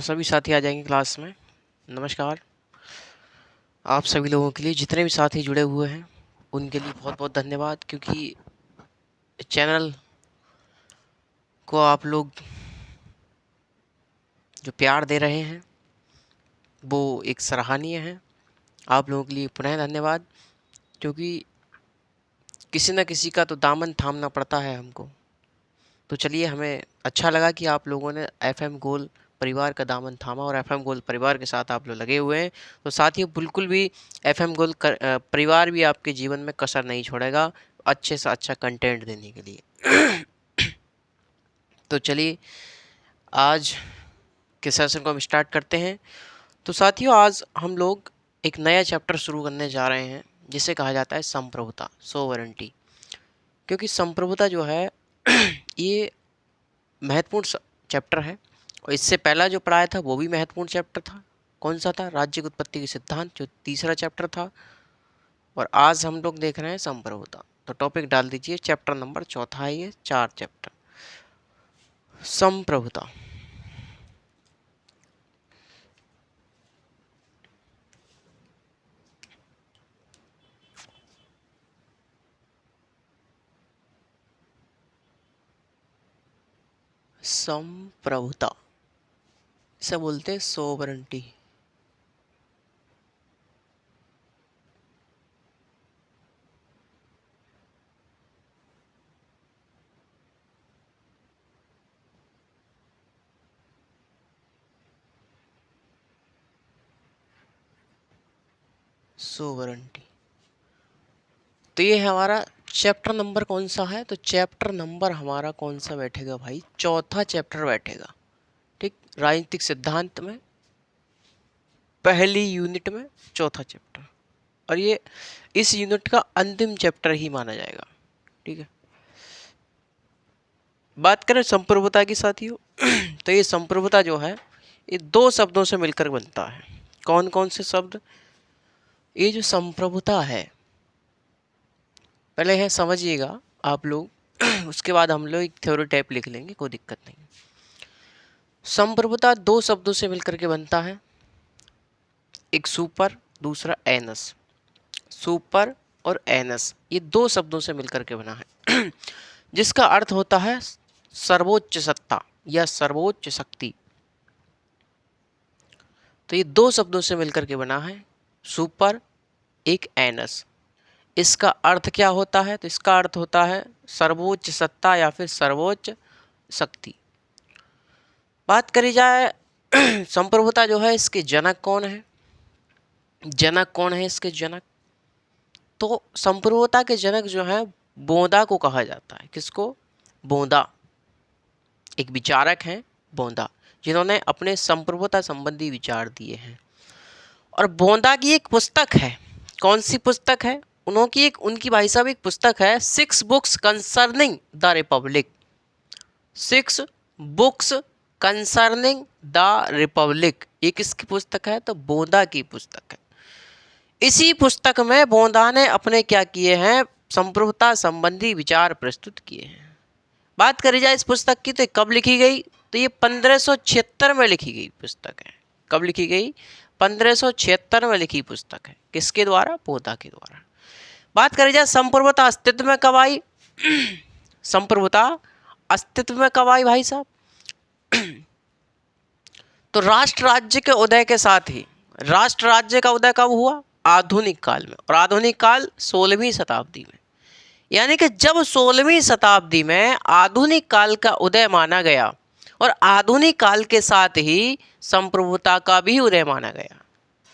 सभी साथी आ जाएंगे क्लास में। नमस्कार। आप सभी लोगों के लिए, जितने भी साथी जुड़े हुए हैं उनके लिए बहुत बहुत धन्यवाद, क्योंकि चैनल को आप लोग जो प्यार दे रहे हैं वो एक सराहनीय है। आप लोगों के लिए पुनः धन्यवाद, क्योंकि किसी न किसी का तो दामन थामना पड़ता है हमको। तो चलिए, हमें अच्छा लगा कि आप लोगों ने एफएम गोल्ड परिवार का दामन थामा और एफएम गोल्ड परिवार के साथ आप लोग लगे हुए हैं। तो साथियों, बिल्कुल भी एफएम गोल्ड परिवार भी आपके जीवन में कसर नहीं छोड़ेगा अच्छे से अच्छा कंटेंट देने के लिए। तो चलिए, आज के सेशन को हम स्टार्ट करते हैं। तो साथियों, आज हम लोग एक नया चैप्टर शुरू करने जा रहे हैं जिसे कहा जाता है संप्रभुता, सोवरेंटी। क्योंकि संप्रभुता जो है ये महत्वपूर्ण चैप्टर है, और इससे पहला जो पढ़ाया था वो भी महत्वपूर्ण चैप्टर था। कौन सा था? राज्य की उत्पत्ति के सिद्धांत, जो तीसरा चैप्टर था। और आज हम लोग देख रहे हैं संप्रभुता। तो टॉपिक डाल दीजिए, चैप्टर नंबर चौथा है ये, 4 चैप्टर संप्रभुता। संप्रभुता इसे बोलते हैं सोवरेंटी। सोवरेंटी, तो ये हमारा चैप्टर नंबर कौन सा है? तो चैप्टर नंबर हमारा कौन सा बैठेगा भाई? चौथा चैप्टर बैठेगा। ठीक, राजनीतिक सिद्धांत में पहली यूनिट में चौथा चैप्टर, और ये इस यूनिट का अंतिम चैप्टर ही माना जाएगा। ठीक है, बात करें संप्रभुता की साथियों, तो ये संप्रभुता जो है ये 2 शब्दों से मिलकर बनता है। कौन कौन से शब्द? ये जो संप्रभुता है, पहले है समझिएगा आप लोग, उसके बाद हम लोग एक थ्योरी टाइप लिख लेंगे, कोई दिक्कत नहीं। संप्रभुता 2 शब्दों से मिलकर के बनता है, एक सुपर, दूसरा एनस। सुपर और एनस, ये 2 शब्दों से मिलकर के बना है, जिसका अर्थ होता है सर्वोच्च सत्ता या सर्वोच्च शक्ति। तो ये 2 शब्दों से मिलकर के बना है, सुपर, एक एनस। इसका अर्थ क्या होता है? तो इसका अर्थ होता है सर्वोच्च सत्ता या फिर सर्वोच्च शक्ति। बात करी जाए संप्रभुता जो है, इसके जनक कौन है? जनक कौन है इसके जनक? तो संप्रभुता के जनक जो है बोंदा को कहा जाता है। किसको? बोंदा, एक विचारक हैं बोंदा, जिन्होंने अपने संप्रभुता संबंधी विचार दिए हैं। और बोंदा की एक पुस्तक है। कौन सी पुस्तक है? उनकी भाई साहब एक पुस्तक है, 6 books concerning the Republic. 6 books concerning the Republic, ये किसकी पुस्तक है? तो बोंदा की पुस्तक है। इसी पुस्तक में बोंदा ने अपने क्या किए हैं? संप्रभुता संबंधी विचार प्रस्तुत किए हैं। बात करी जाए इस पुस्तक की, तो कब लिखी गई? तो ये 1576 में लिखी गई पुस्तक है। कब लिखी गई? 1576 में लिखी पुस्तक है। किसके द्वारा? बोंदा के द्वारा। बात करी जाए संप्रभुता अस्तित्व में कब आई? संप्रभुता अस्तित्व में कब आई भाई साहब? तो राष्ट्र राज्य के उदय के साथ ही। राष्ट्र राज्य का उदय कब हुआ? आधुनिक काल में। और आधुनिक काल 16वीं शताब्दी में। यानी कि जब 16वीं शताब्दी में आधुनिक काल का उदय माना गया, और आधुनिक काल के साथ ही संप्रभुता का भी उदय माना गया।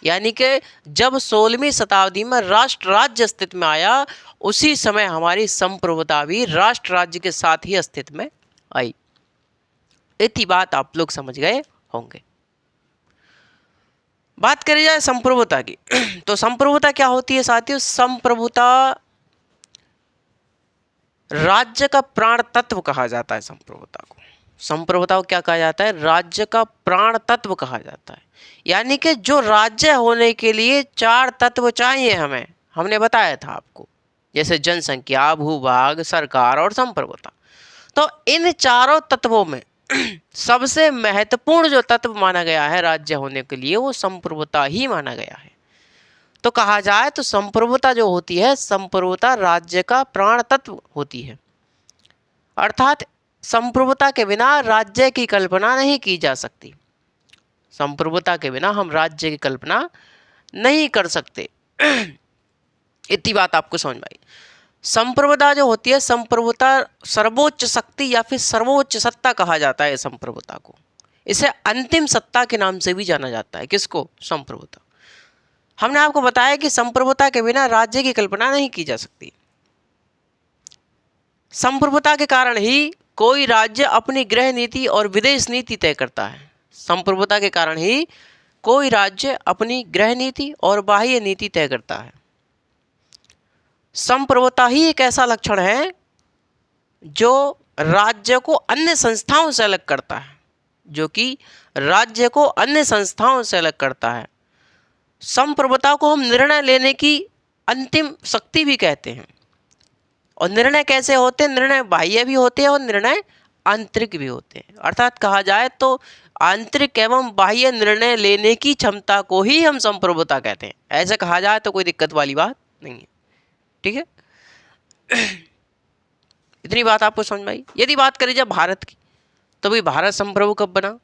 यानी कि जब 16वीं शताब्दी में राष्ट्र राज्य अस्तित्व में आया, उसी समय हमारी संप्रभुता भी राष्ट्र राज्य के साथ ही अस्तित्व में आई। इतनी बात आप लोग समझ गए होंगे। बात करी जाए संप्रभुता की, तो संप्रभुता क्या होती है साथियों? संप्रभुता राज्य का प्राण तत्व कहा जाता है। संप्रभुता को, संप्रभुता को क्या कहा जाता है? राज्य का प्राण तत्व कहा जाता है। यानी कि जो राज्य होने के लिए 4 तत्व चाहिए हमें, हमने बताया था आपको, जैसे जनसंख्या, भूभाग, सरकार और संप्रभुता। तो इन चारों तत्वों में सबसे महत्वपूर्ण जो तत्व माना गया है राज्य होने के लिए वो संप्रभुता ही माना गया है। तो कहा जाए तो संप्रभुता जो होती है, संप्रभुता राज्य का प्राण तत्व होती है। अर्थात संप्रभुता के बिना राज्य की कल्पना नहीं की जा सकती। संप्रभुता के बिना हम राज्य की कल्पना नहीं कर सकते। इतनी बात आपको समझ में आई। संप्रभुता जो होती है, संप्रभुता सर्वोच्च शक्ति या फिर सर्वोच्च सत्ता कहा जाता है संप्रभुता को। इसे अंतिम सत्ता के नाम से भी जाना जाता है। किसको? संप्रभुता। हमने आपको बताया कि संप्रभुता के बिना राज्य की कल्पना नहीं की जा सकती। संप्रभुता के कारण ही कोई राज्य अपनी गृह नीति और विदेश नीति तय करता है। संप्रभुता के कारण ही कोई राज्य अपनी गृह नीति और बाह्य नीति तय करता है। संप्रभुता ही एक ऐसा लक्षण है जो राज्य को अन्य संस्थाओं से अलग करता है, जो कि राज्य को अन्य संस्थाओं से अलग करता है। संप्रभुता को हम निर्णय लेने की अंतिम शक्ति भी कहते हैं। और निर्णय कैसे होते हैं? निर्णय बाह्य भी होते हैं और निर्णय आंतरिक भी होते हैं। अर्थात कहा जाए तो आंतरिक एवं बाह्य निर्णय लेने की क्षमता को ही हम संप्रभुता कहते हैं। ऐसे कहा जाए तो कोई दिक्कत वाली बात नहीं है। ठीक है, इतनी बात आपको समझ में आई। यदि बात करें जब भारत की, तो भाई भारत संप्रभु कब बना?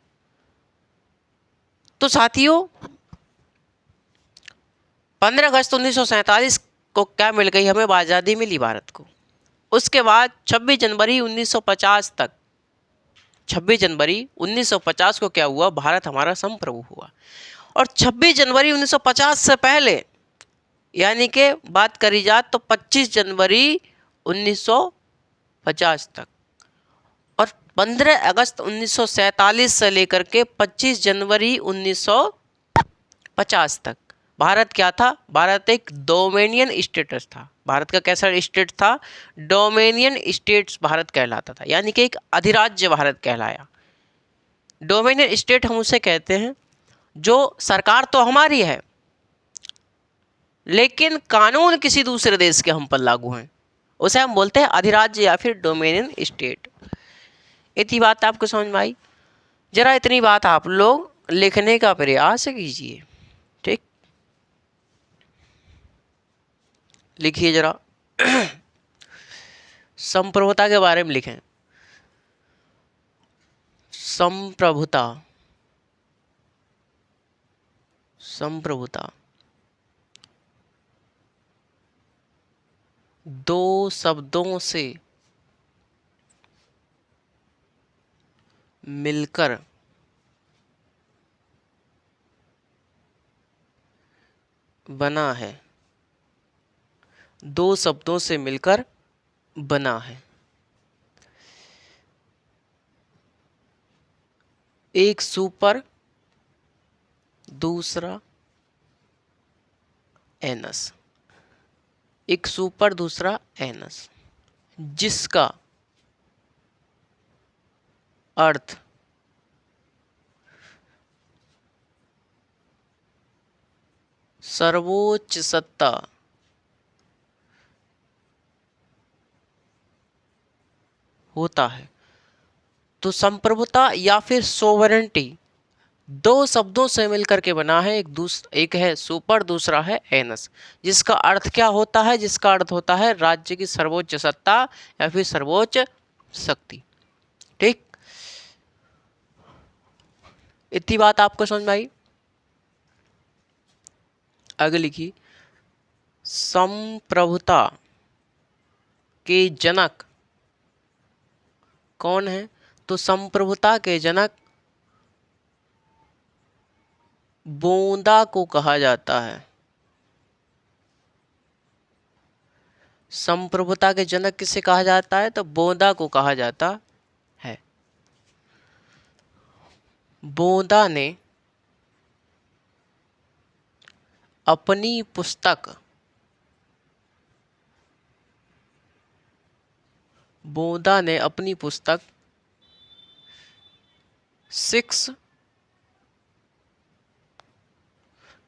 तो साथियों 15 अगस्त 1947 को क्या मिल गई हमें? आज़ादी मिली भारत को। उसके बाद 26 जनवरी 1950 तक, 26 जनवरी 1950 को क्या हुआ? भारत हमारा संप्रभु हुआ। और 26 जनवरी 1950 से पहले यानी कि बात करी जाए तो 25 जनवरी 1950 तक और 15 अगस्त 1947 से लेकर के 25 जनवरी 1950 तक भारत क्या था? भारत एक डोमिनियन स्टेटस था। भारत का कैसा स्टेट था? डोमिनियन स्टेट्स भारत कहलाता था, यानी कि एक अधिराज्य भारत कहलाया। डोमिनियन स्टेट हम उसे कहते हैं जो सरकार तो हमारी है लेकिन कानून किसी दूसरे देश के हम पर लागू हैं, उसे हम बोलते हैं अधिराज्य या फिर डोमिनियन स्टेट। इतनी बात आपको समझ में आई? जरा इतनी बात आप लोग लिखने का प्रयास कीजिए। ठीक, लिखिए जरा। संप्रभुता के बारे में लिखें। संप्रभुता, संप्रभुता दो शब्दों से मिलकर बना है। दो शब्दों से मिलकर बना है। एक सुपर, दूसरा एनस। एक सुपर, दूसरा एनस, जिसका अर्थ सर्वोच्च सत्ता होता है। तो संप्रभुता या फिर सोवरेंटी दो शब्दों से मिलकर के बना है। एक है सुपर, दूसरा है एनस, जिसका अर्थ क्या होता है? जिसका अर्थ होता है राज्य की सर्वोच्च सत्ता या फिर सर्वोच्च शक्ति। ठीक, इतनी बात आपको समझ में आई? आगे लिखिए। संप्रभुता के जनक कौन है? तो संप्रभुता के जनक बोंदा को कहा जाता है। संप्रभुता के जनक किसे कहा जाता है? तो बोंदा को कहा जाता है। बोंदा ने अपनी पुस्तक बोंदा ने अपनी पुस्तक 6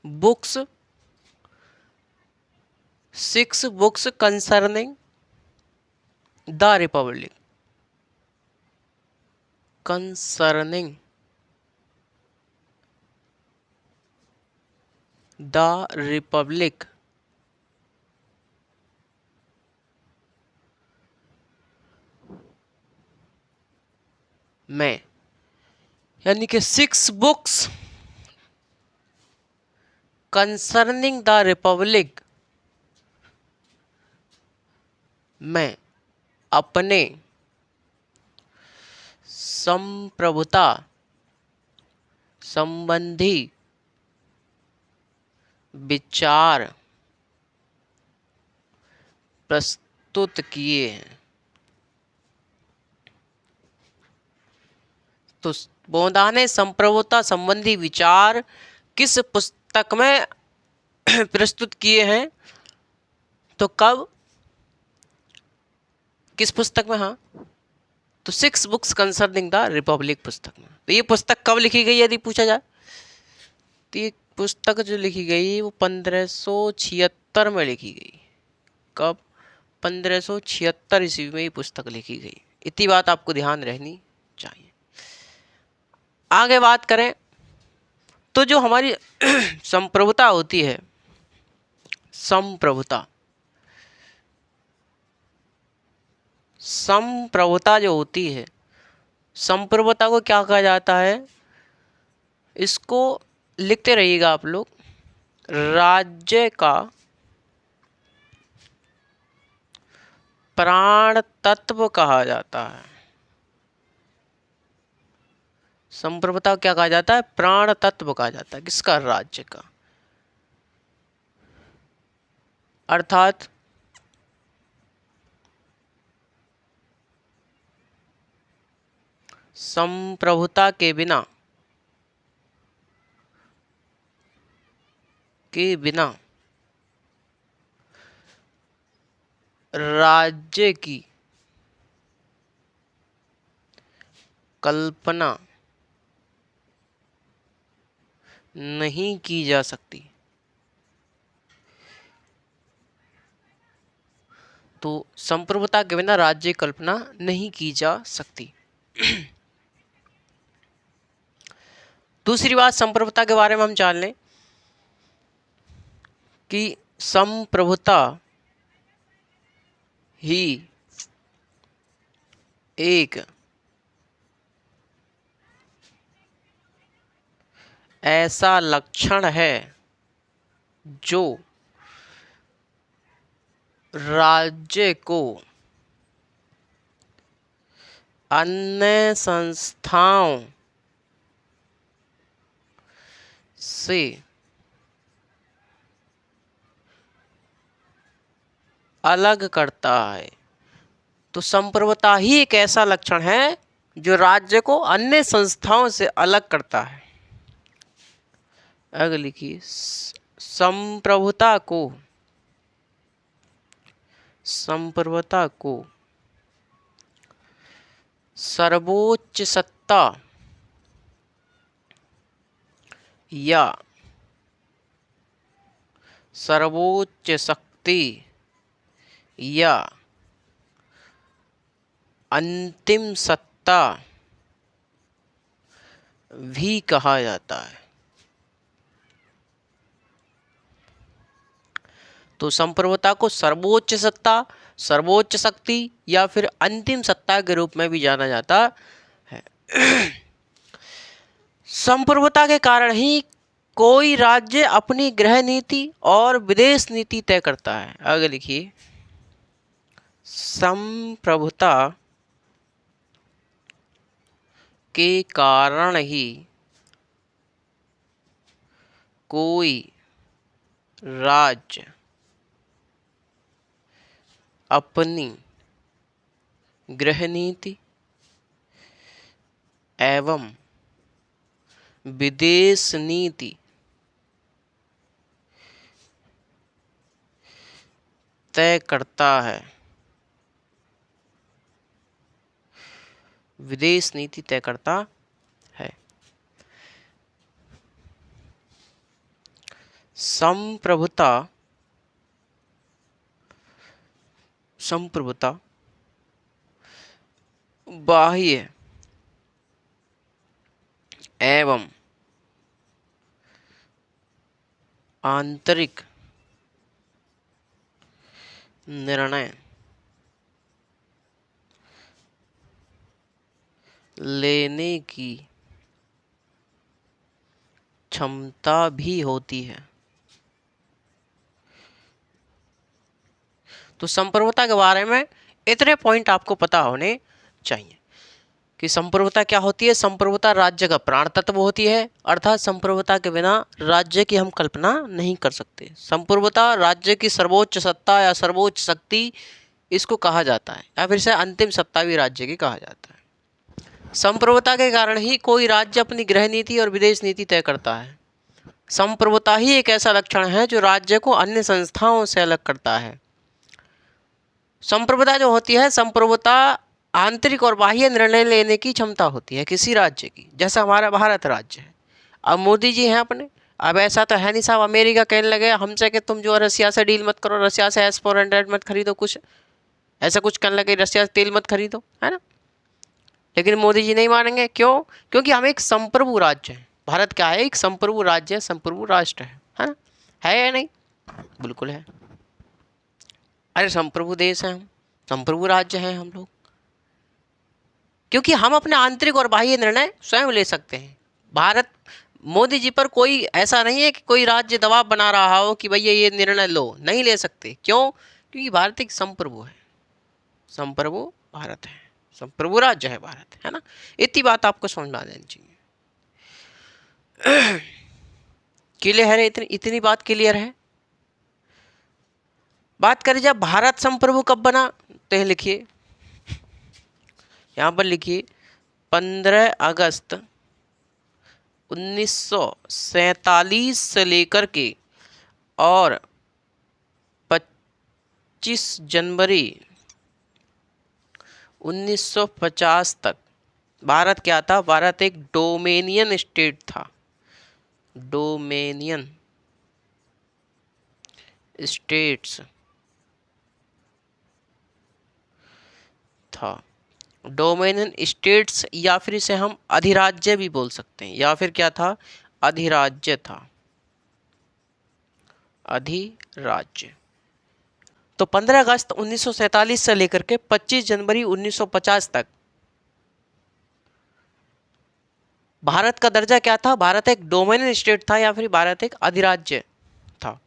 books concerning the Republic concerning the Republic में, यानी कि 6 बुक्स कंसर्निंग द रिपब्लिक में अपने संप्रभुता संबंधी विचार प्रस्तुत किए हैं। तो बोधा ने संप्रभुता संबंधी विचार किस पुस्तक में प्रस्तुत किए हैं? तो कब, किस पुस्तक में? हाँ, तो 6 बुक्स कंसर्निंग द रिपब्लिक पुस्तक में। तो ये पुस्तक कब लिखी गई यदि पूछा जाए, तो ये पुस्तक जो लिखी गई वो 1576 में लिखी गई। कब? 1576 ईस्वी में ये पुस्तक लिखी गई। इतनी बात आपको ध्यान रहनी चाहिए। आगे बात करें तो जो हमारी संप्रभुता होती है, संप्रभुता जो होती है, संप्रभुता को क्या कहा जाता है? इसको लिखते रहिएगा आप लोग। राज्य का प्राण तत्व कहा जाता है। संप्रभुता को क्या कहा जाता है? प्राण तत्व कहा जाता है। किसका? राज्य का। अर्थात संप्रभुता के बिना राज्य की कल्पना नहीं की जा सकती। तो संप्रभुता के बिना राज्य की कल्पना नहीं की जा सकती। दूसरी बात संप्रभुता के बारे में हम जान लें कि संप्रभुता ही एक ऐसा लक्षण है जो राज्य को अन्य संस्थाओं से अलग करता है। तो संप्रभुता ही एक ऐसा लक्षण है जो राज्य को अन्य संस्थाओं से अलग करता है। अगली लिखिए, संप्रभुता को सर्वोच्च सत्ता या सर्वोच्च शक्ति या अंतिम सत्ता भी कहा जाता है। तो संप्रभुता को सर्वोच्च सत्ता, सर्वोच्च शक्ति या फिर अंतिम सत्ता के रूप में भी जाना जाता है। संप्रभुता के कारण ही कोई राज्य अपनी गृह नीति और विदेश नीति तय करता है। आगे लिखिए, संप्रभुता के कारण ही कोई राज्य अपनी गृह नीति एवं विदेश नीति तय करता है। विदेश नीति तय करता है। संप्रभुता बाह्य एवं आंतरिक निर्णय लेने की क्षमता भी होती है। तो संप्रभुता के बारे में इतने पॉइंट आपको पता होने चाहिए कि संप्रभुता क्या होती है। संप्रभुता राज्य का प्राण तत्व होती है, अर्थात संप्रभुता के बिना राज्य की हम कल्पना नहीं कर सकते। संप्रभुता राज्य की सर्वोच्च सत्ता या सर्वोच्च शक्ति इसको कहा जाता है, या फिर से अंतिम सत्ता भी राज्य की कहा जाता है। संप्रभुता के कारण ही कोई राज्य अपनी गृह नीति और विदेश नीति तय करता है। संप्रभुता ही एक ऐसा लक्षण है जो राज्य को अन्य संस्थाओं से अलग करता है। संप्रभुता जो होती है, संप्रभुता आंतरिक और बाह्य निर्णय लेने की क्षमता होती है किसी राज्य की। जैसा हमारा भारत राज्य है, अब मोदी जी हैं अपने, अब ऐसा तो है नहीं साहब अमेरिका कहने लगे हमसे कि तुम जो रसिया से डील मत करो, रसिया से S-400 मत खरीदो, कुछ ऐसा कुछ कहने लगे रसिया से तेल मत खरीदो, है ना। लेकिन मोदी जी नहीं मानेंगे, क्यों? क्योंकि हम एक संप्रभु राज्य हैं। भारत क्या है? एक संप्रभु राज्य है, संप्रभु राष्ट्र है ना। है या नहीं? बिल्कुल है। अरे संप्रभु देश है हम, संप्रभु राज्य हैं हम लोग, क्योंकि हम अपने आंतरिक और बाह्य निर्णय स्वयं ले सकते हैं। भारत मोदी जी पर कोई ऐसा नहीं है कि कोई राज्य दबाव बना रहा हो कि भैया ये निर्णय लो, नहीं ले सकते। क्यों? क्योंकि भारत एक संप्रभु है, संप्रभु भारत है, संप्रभु राज्य है भारत, है ना। इतनी बात आपको समझ में आ जानी चाहिए। क्लियर है? इतनी बात क्लियर है। बात करें जब भारत संप्रभु कब बना, तो लिखिए, यहाँ पर लिखिए 15 अगस्त 1947 से लेकर के और 25 जनवरी 1950 तक भारत क्या था? भारत एक डोमेनियन स्टेट था, डोमेनियन स्टेट्स था। डोमेनियन स्टेट्स या फिर इसे हम अधिराज्य भी बोल सकते हैं, या फिर क्या था? अधिराज्य था, अधिराज्य। तो 15 अगस्त 1947 से लेकर के 25 जनवरी 1950 तक भारत का दर्जा क्या था? भारत एक डोमेनियन स्टेट था या फिर भारत एक अधिराज्य था।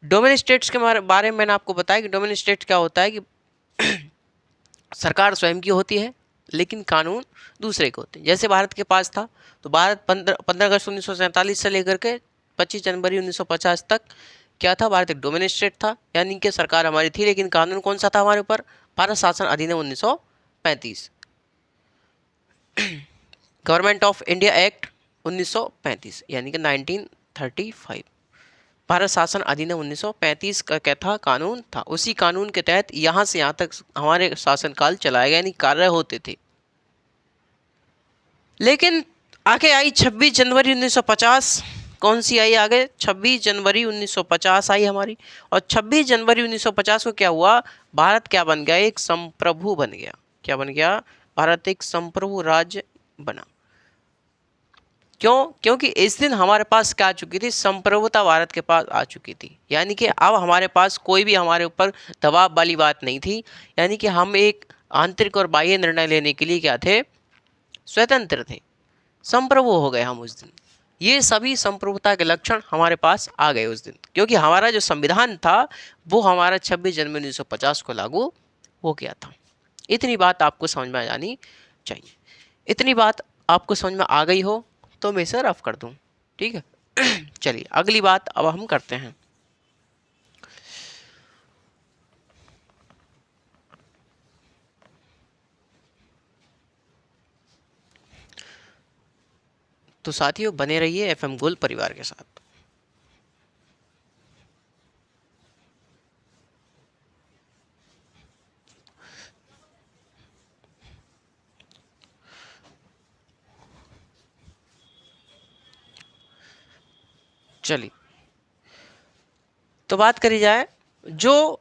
डोमेनियन स्टेट्स के बारे में मैंने आपको बताया कि डोमेनियन स्टेट क्या होता है कि सरकार स्वयं की होती है लेकिन कानून दूसरे के होते हैं। जैसे भारत के पास था, तो भारत 15 अगस्त 1947 से लेकर के 25 जनवरी 1950 तक क्या था? भारत एक डोमेनियन स्टेट था, यानी कि सरकार हमारी थी लेकिन कानून कौन सा था हमारे ऊपर? भारत शासन अधिनियम 1935, गवर्नमेंट ऑफ इंडिया एक्ट 1935, यानी कि 1935। भारत शासन अधिनियम 1935 का क्या था? कानून था। उसी कानून के तहत यहाँ से यहाँ तक हमारे शासनकाल चलाया गया, यानी कार्य होते थे। लेकिन आगे आई 26 जनवरी 1950। कौन सी आई आगे? 26 जनवरी 1950 आई हमारी। और 26 जनवरी 1950 को क्या हुआ? भारत क्या बन गया? एक संप्रभु बन गया। क्या बन गया? भारत एक संप्रभु राज्य बना। क्यों? क्योंकि इस दिन हमारे पास क्या आ चुकी थी? संप्रभुता भारत के पास आ चुकी थी, यानी कि अब हमारे पास कोई भी हमारे ऊपर दबाव वाली बात नहीं थी, यानी कि हम एक आंतरिक और बाह्य निर्णय लेने के लिए क्या थे? स्वतंत्र थे, संप्रभु हो गए हम उस दिन। ये सभी संप्रभुता के लक्षण हमारे पास आ गए उस दिन, क्योंकि हमारा जो संविधान था वो हमारा 26 जनवरी 1950 को लागू हो गया था। इतनी बात आपको समझ में आ जानी चाहिए। इतनी बात आपको समझ में आ गई हो तो मैं इसे रफ कर दूं, ठीक है। चलिए अगली बात अब हम करते हैं। तो साथियों बने रहिए FM गोल्ड परिवार के साथ। चलिए तो बात करी जाए, जो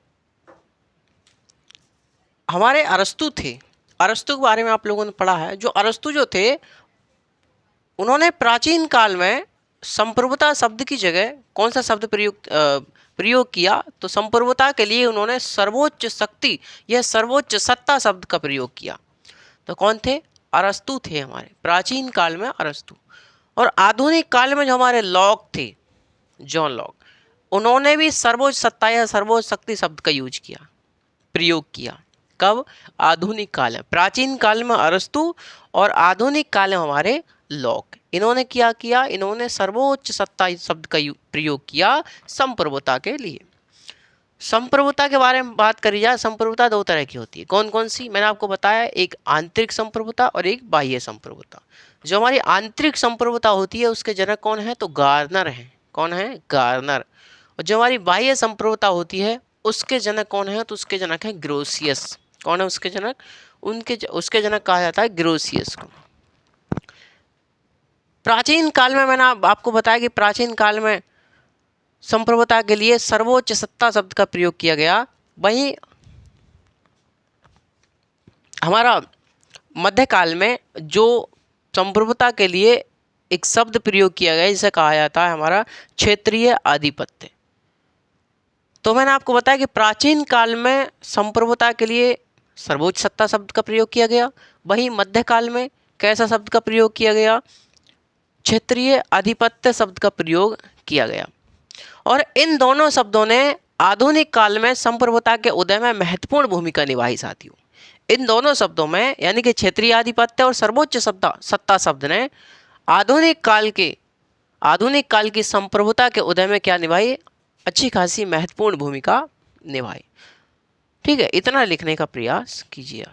हमारे अरस्तु थे, अरस्तु के बारे में आप लोगों ने पढ़ा है। जो अरस्तु जो थे उन्होंने प्राचीन काल में संप्रभुता शब्द की जगह कौन सा शब्द प्रयोग किया? तो संप्रभुता के लिए उन्होंने सर्वोच्च शक्ति यह सर्वोच्च सत्ता शब्द का प्रयोग किया। तो कौन थे? अरस्तु थे हमारे प्राचीन काल में, अरस्तु। और आधुनिक काल में जो हमारे लॉक थे, जॉन लॉक, उन्होंने भी सर्वोच्च सत्ता या सर्वोच्च शक्ति शब्द का यूज किया, प्रयोग किया। कब? आधुनिक काल में। प्राचीन काल में अरस्तु और आधुनिक काल में हमारे लॉक। इन्होंने क्या किया? इन्होंने सर्वोच्च सत्ता शब्द का प्रयोग किया संप्रभुता के लिए। संप्रभुता के बारे में बात करी जाए, संप्रभुता दो तरह की होती है। कौन कौन सी? मैंने आपको बताया, एक आंतरिक संप्रभुता और एक बाह्य संप्रभुता। जो हमारी आंतरिक संप्रभुता होती है उसके जनक कौन है? तो गार्नर है। कौन है? गार्नर। और जो हमारी बाह्य संप्रभुता होती है उसके जनक कौन है? तो उसके जनक है ग्रोसियस। कौन है उसके जनक? उसके जनक कहा जाता है ग्रोसियस को। प्राचीन काल में मैंने आपको बताया कि प्राचीन काल में संप्रभुता के लिए सर्वोच्च सत्ता शब्द का प्रयोग किया गया। वहीं हमारा मध्यकाल में जो संप्रभुता के लिए एक शब्द प्रयोग किया गया जिसे कहा जाता है हमारा क्षेत्रीय आधिपत्य। तो मैंने आपको बताया कि प्राचीन काल में संप्रभुता के लिए सर्वोच्च सत्ता शब्द का प्रयोग किया गया। वहीं मध्यकाल में कैसा शब्द का प्रयोग किया गया? क्षेत्रीय आधिपत्य शब्द का प्रयोग किया गया। और इन दोनों शब्दों ने आधुनिक काल में संप्रभुता के उदय में महत्वपूर्ण भूमिका निभाई। साथियों, इन दोनों शब्दों में यानी कि क्षेत्रीय आधिपत्य और सर्वोच्च सत्ता शब्द ने आधुनिक काल की संप्रभुता के उदय में क्या निभाई? अच्छी खासी महत्वपूर्ण भूमिका निभाई। ठीक है, इतना लिखने का प्रयास कीजिए।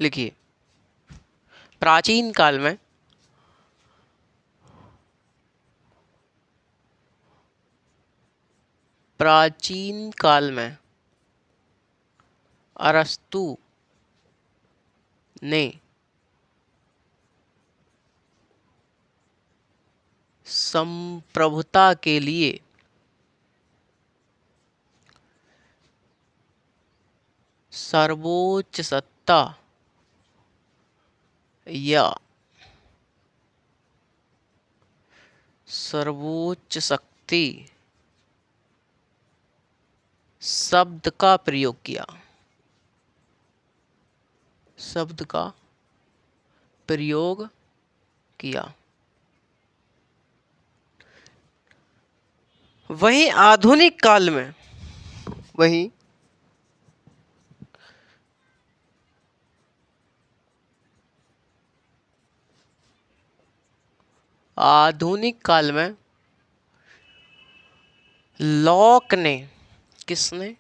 लिखिए, प्राचीन काल में अरस्तु ने संप्रभुता के लिए सर्वोच्च सत्ता या सर्वोच्च शक्ति शब्द का प्रयोग किया। शब्द का प्रयोग किया। वहीं आधुनिक काल में लॉक ने, किसने?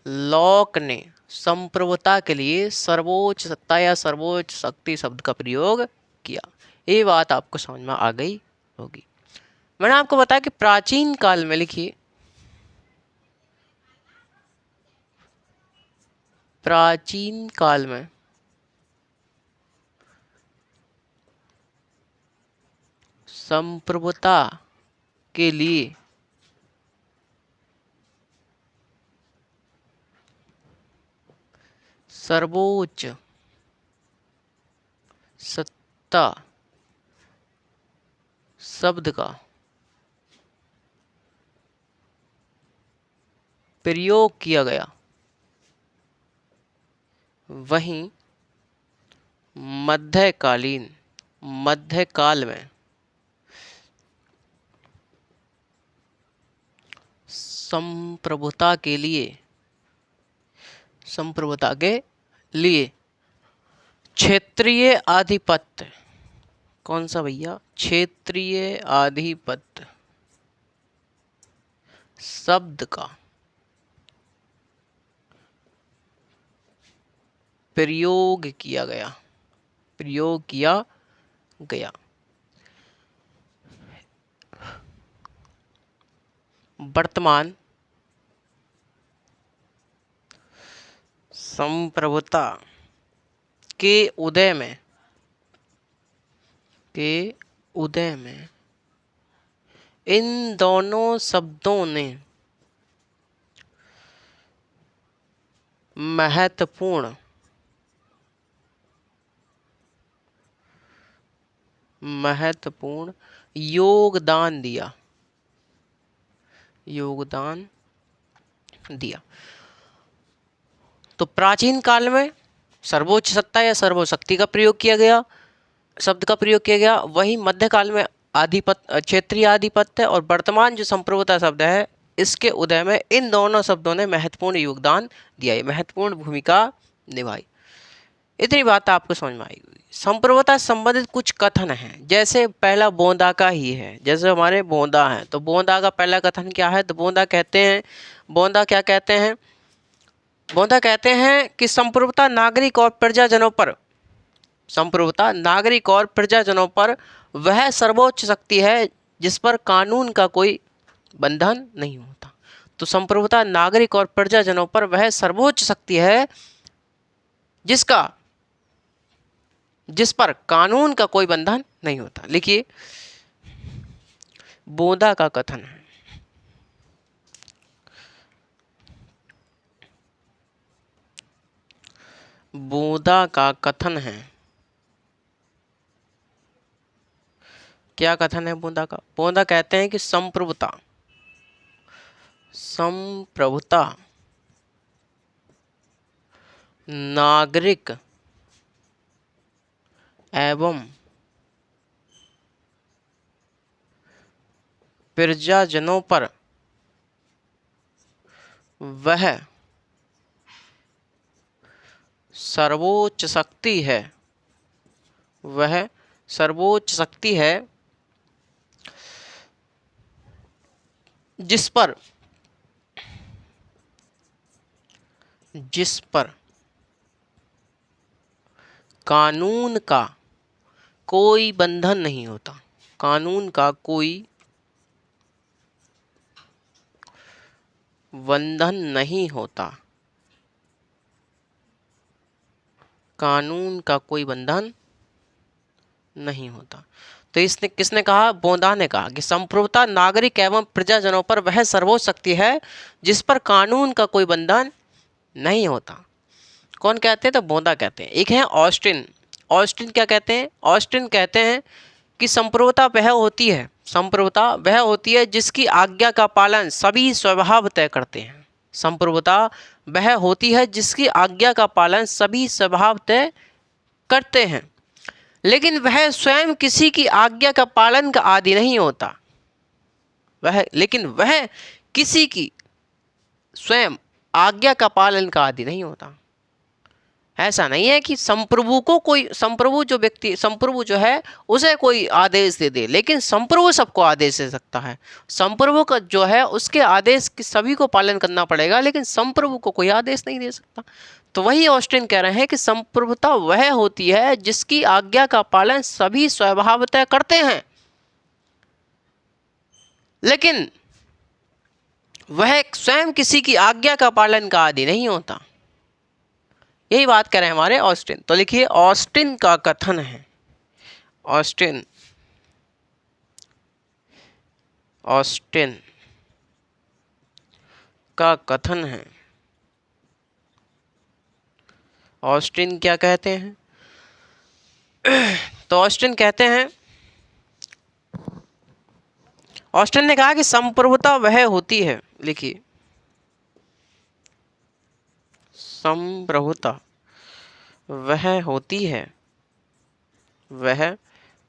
लॉक ने संप्रभुता के लिए सर्वोच्च सत्ता या सर्वोच्च शक्ति शब्द का प्रयोग किया। ये बात आपको समझ में आ गई होगी। मैंने आपको बताया कि प्राचीन काल में, लिखिए, प्राचीन काल में संप्रभुता के लिए सर्वोच्च सत्ता शब्द का प्रयोग किया गया। वहीं मध्यकाल में संप्रभुता के लिए क्षेत्रीय आधिपत्य, कौन सा भैया? क्षेत्रीय आधिपत्य शब्द का प्रयोग किया गया। वर्तमान संप्रभुता के उदय में इन दोनों शब्दों ने महत्वपूर्ण महत्वपूर्ण योगदान दिया, योगदान दिया। तो प्राचीन काल में सर्वोच्च सत्ता या सर्वशक्ति का प्रयोग किया गया, शब्द का प्रयोग किया गया। वही मध्यकाल में आधिपत्य, क्षेत्रीय आधिपत्य, और वर्तमान जो संप्रभुता शब्द है, इसके उदय में इन दोनों शब्दों ने महत्वपूर्ण योगदान दिया, महत्वपूर्ण भूमिका निभाई। इतनी बात आपको समझ में आएगी। संप्रभुता से संबंधित कुछ कथन हैं, जैसे पहला बोंदा का ही है। जैसे हमारे बोंदा हैं, तो बोंदा का पहला कथन क्या है? तो बोंदा कहते हैं, बोंदा क्या कहते हैं? बोंदा कहते हैं कि संप्रभुता नागरिक और प्रजाजनों पर, संप्रभुता नागरिक और प्रजाजनों पर वह सर्वोच्च शक्ति है जिस पर कानून का कोई बंधन नहीं होता। तो संप्रभुता नागरिक और प्रजाजनों पर वह सर्वोच्च शक्ति है जिस पर कानून का कोई बंधन नहीं होता। लिखिए, बोंदा का कथन है, बोंदा का कथन है। क्या कथन है बोंदा का? बोंदा कहते हैं कि संप्रभुता नागरिक एवं प्रजाजनों पर वह सर्वोच्च शक्ति है, वह सर्वोच्च शक्ति है जिस पर कानून का कोई बंधन नहीं होता, कानून का कोई बंधन नहीं होता, कानून का कोई बंधन नहीं होता। तो इसने किसने कहा? बोंदा ने कहा कि संप्रभुता नागरिक एवं प्रजाजनों पर वह सर्वोच्च शक्ति है जिस पर कानून का कोई बंधन नहीं होता। कौन कहते हैं? तो बोंदा कहते हैं। एक है ऑस्टिन। ऑस्टिन क्या कहते हैं? ऑस्टिन कहते हैं कि संप्रभुता वह होती है, संप्रभुता वह होती है जिसकी आज्ञा का पालन सभी स्वभाव तय करते हैं। संप्रभुता वह होती है जिसकी आज्ञा का पालन सभी स्वभाव तय करते हैं, लेकिन वह स्वयं किसी की आज्ञा का पालन का आदि नहीं होता। लेकिन वह किसी की स्वयं आज्ञा का पालन का आदि नहीं होता। ऐसा नहीं है कि संप्रभु जो है उसे कोई आदेश दे दे, लेकिन संप्रभु सबको आदेश दे सकता है। संप्रभु का जो है उसके आदेश की सभी को पालन करना पड़ेगा, लेकिन संप्रभु को कोई आदेश नहीं दे सकता। तो वही ऑस्टिन कह रहे हैं कि संप्रभुता वह होती है जिसकी आज्ञा का पालन सभी स्वभावतः करते हैं, लेकिन वह स्वयं किसी की आज्ञा का पालन का आदि नहीं होता। यही बात कह रहे हैं हमारे ऑस्टिन। तो लिखिए, ऑस्टिन का कथन है, ऑस्टिन का कथन है। ऑस्टिन क्या कहते हैं? तो ऑस्टिन कहते हैं, ऑस्टिन ने कहा कि संप्रभुता वह होती है, लिखिए, संप्रभुता वह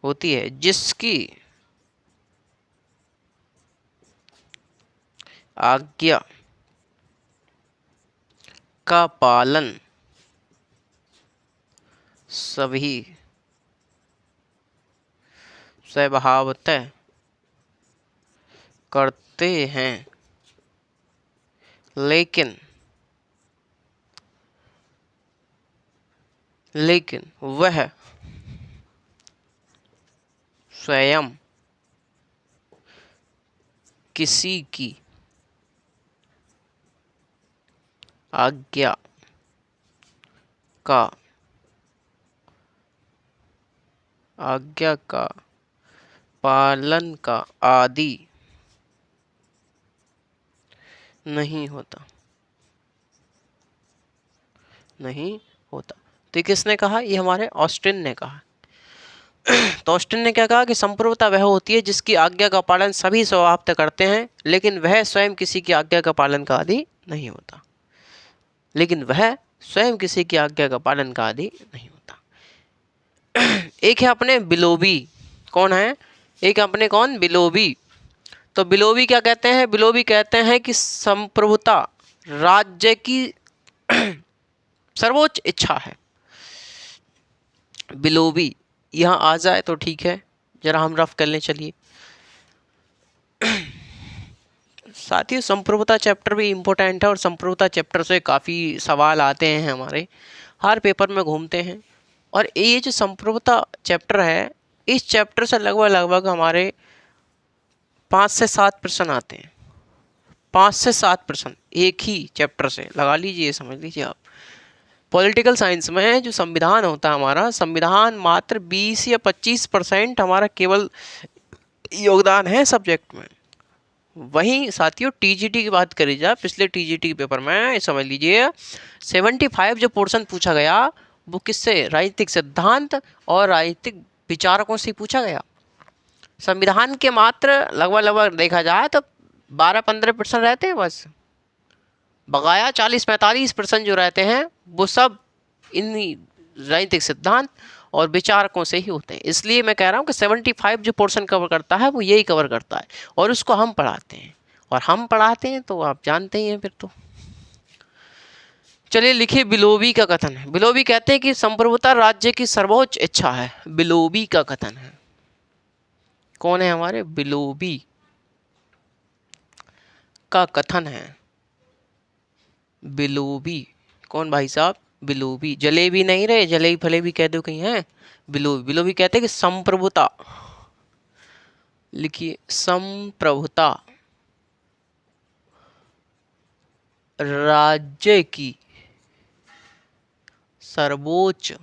होती है जिसकी आज्ञा का पालन सभी स्वभावतः करते हैं, लेकिन वह स्वयं किसी की आज्ञा का पालन का आदि नहीं होता। तो किसने कहा? ये हमारे ऑस्टिन ने कहा। तो ऑस्टिन ने क्या कहा कि संप्रभुता वह होती है जिसकी आज्ञा का पालन सभी स्वभावतः करते हैं, लेकिन वह स्वयं किसी की आज्ञा का पालन का आदी नहीं होता। लेकिन वह स्वयं किसी की आज्ञा का पालन का आदी नहीं होता। एक है अपने बिलोबी। कौन है? एक अपने कौन? बिलोबी। तो बिलोबी क्या कहते हैं? बिलोबी कहते हैं कि संप्रभुता राज्य की सर्वोच्च इच्छा है। बिलोबी यहाँ आ जाए तो ठीक है, जरा हम रफ कर लें। चलिए साथियों, संप्रभुता चैप्टर भी इम्पोर्टेंट है और संप्रभुता चैप्टर से काफ़ी सवाल आते हैं, हमारे हर पेपर में घूमते हैं। और ये जो संप्रभुता चैप्टर है, इस चैप्टर से लगभग हमारे 5 से 7 प्रश्न आते हैं। 5 से 7 प्रश्न एक ही चैप्टर से, लगा लीजिए, समझ लीजिए आप। पॉलिटिकल साइंस में जो संविधान होता है हमारा, संविधान मात्र 20 या 25% हमारा केवल योगदान है सब्जेक्ट में। वहीं साथियों टीजीटी की बात करी जाए, पिछले टीजीटी के पेपर में समझ लीजिए 75 जो पोर्शन पूछा गया वो किससे? राजनीतिक सिद्धांत और राजनीतिक विचारकों से पूछा गया। संविधान के मात्र लगभग देखा जाए तो 12-15% रहते हैं बस। बकाया 40-45% जो रहते हैं वो सब इन राजनीतिक सिद्धांत और विचारकों से ही होते हैं। इसलिए मैं कह रहा हूँ कि 75 जो पोर्शन कवर करता है वो यही कवर करता है, और उसको हम पढ़ाते हैं। और हम पढ़ाते हैं तो आप जानते ही हैं फिर तो। चलिए लिखिए, बिलोबी का कथन है। बिलोबी कहते हैं कि संप्रभुता राज्य की सर्वोच्च इच्छा है। बिलोबी का कथन है। कौन है हमारे? बिलोबी का कथन है। बिलोबी कौन भाई साहब? बिलोबी। जलेबी नहीं रहे, जलेबी फलेबी कह दो कहीं है। बिलोबी। बिलोबी कहते हैं कि संप्रभुता, लिखिए संप्रभुता राज्य की सर्वोच्च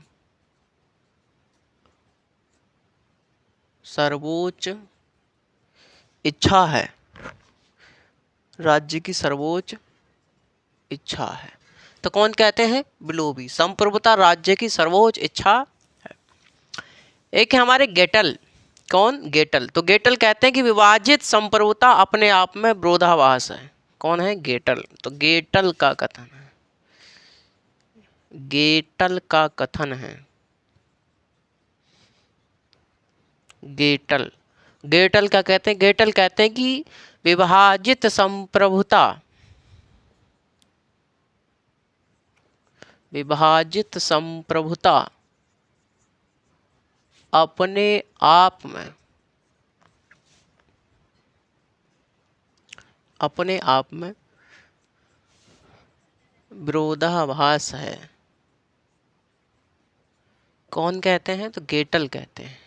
इच्छा है। राज्य की सर्वोच्च इच्छा है। तो कौन कहते हैं? बिलोबी। संप्रभुता राज्य की सर्वोच्च इच्छा है। एक है हमारे गेटल। कौन? गेटल। तो गेटल कहते हैं कि विभाजित संप्रभुता अपने आप में विरोधाभास है। कौन है? गेटल। तो गेटल का कथन है। गेटल का कथन है। गेटल। गेटल क्या कहते हैं? गेटल कहते हैं कि विभाजित संप्रभुता अपने आप में विरोधाभास है। कौन कहते हैं? तो गेटल कहते हैं।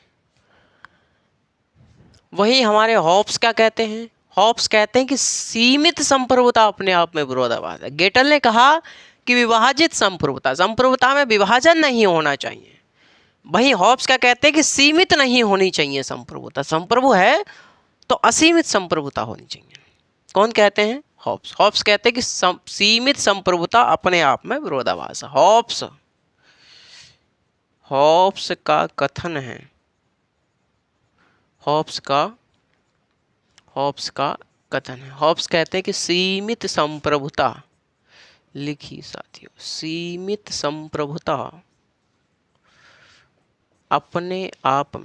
वही हमारे हॉब्स क्या कहते हैं? हॉब्स कहते हैं कि सीमित संप्रभुता अपने आप में विरोधाभास है। गेटल ने कहा कि विभाजित संप्रभुता में विभाजन नहीं होना चाहिए। वहीं हॉब्स क्या कहते हैं कि सीमित नहीं होनी चाहिए संप्रभुता। संप्रभु है तो असीमित संप्रभुता होनी चाहिए। कौन कहते हैं? हॉब्स। हॉब्स कहते हैं कि सीमित संप्रभुता अपने आप में विरोधाभास है। हॉब्स का कथन है। हॉब्स का कथन है। हॉब्स कहते हैं कि सीमित संप्रभुता, लिखिए साथियों, सीमित संप्रभुता अपने आप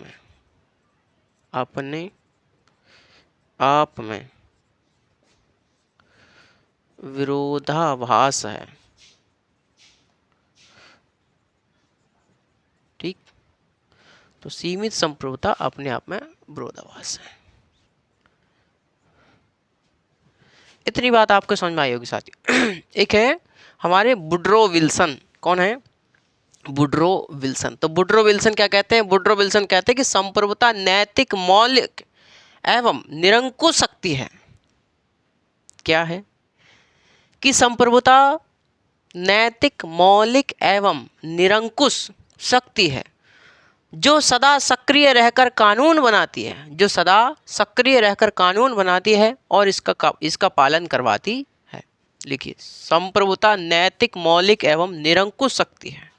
में विरोधाभास है। ठीक। तो सीमित संप्रभुता अपने आप में विरोधाभास है। इतनी बात आपको समझ में आई होगी साथियों। एक है हमारे वुडरो विल्सन। कौन है? Woodrow Wilson. तो वुडरो विल्सन क्या कहते हैं? वुडरो विल्सन कहते हैं कि संप्रभुता नैतिक, मौलिक एवं निरंकुश शक्ति है। क्या है? कि संप्रभुता नैतिक, मौलिक एवं निरंकुश शक्ति है जो सदा सक्रिय रहकर कानून बनाती है और इसका पालन करवाती है। लिखिए, संप्रभुता नैतिक, मौलिक एवं निरंकुश शक्ति है।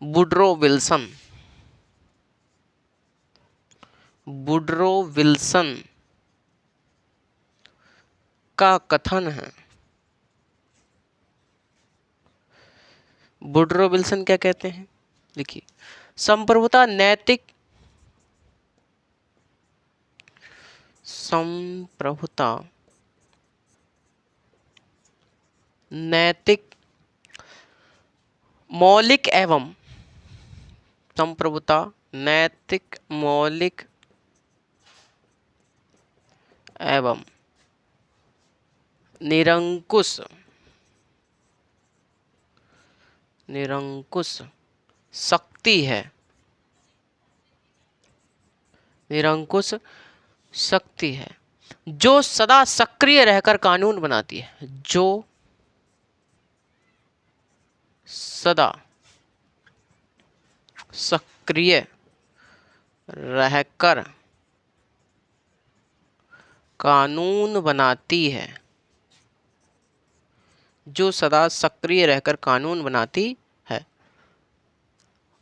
Woodrow Wilson. वुडरो विल्सन का कथन है। वुडरो विल्सन क्या कहते हैं? देखिए, संप्रभुता नैतिक मौलिक एवं संप्रभुता नैतिक मौलिक एवं निरंकुश शक्ति है। निरंकुश शक्ति है जो सदा सक्रिय रहकर कानून बनाती है। जो सदा सक्रिय रहकर कानून बनाती है। जो सदा सक्रिय रहकर कानून बनाती है